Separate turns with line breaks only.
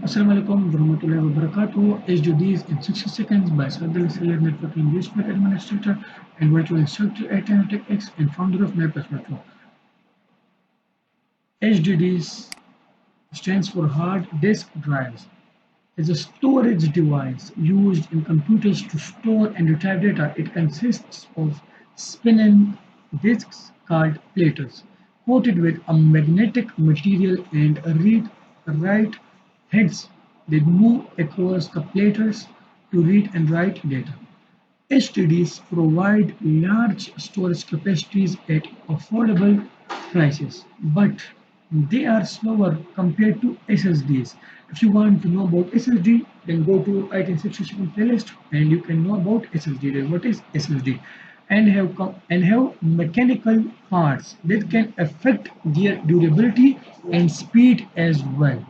Assalamu alaikum warahmatullahi wabarakatuh. HDDs in 60 seconds by Sadal Sayyid Networking Useful Administrator and Virtual Instructor at X and founder of MapPlus Network. HDDs stands for hard disk drives. Is a storage device used in computers to store and retrieve data. It consists of spinning disks called platters, coated with a magnetic material and read-write heads that move across the platters to read and write data. HDDs provide large storage capacities at affordable prices, but they are slower compared to SSDs. If you want to know about SSD, then go to IT 67 playlist and you can know about SSD. Then what is SSD? And have mechanical parts that can affect their durability and speed as well.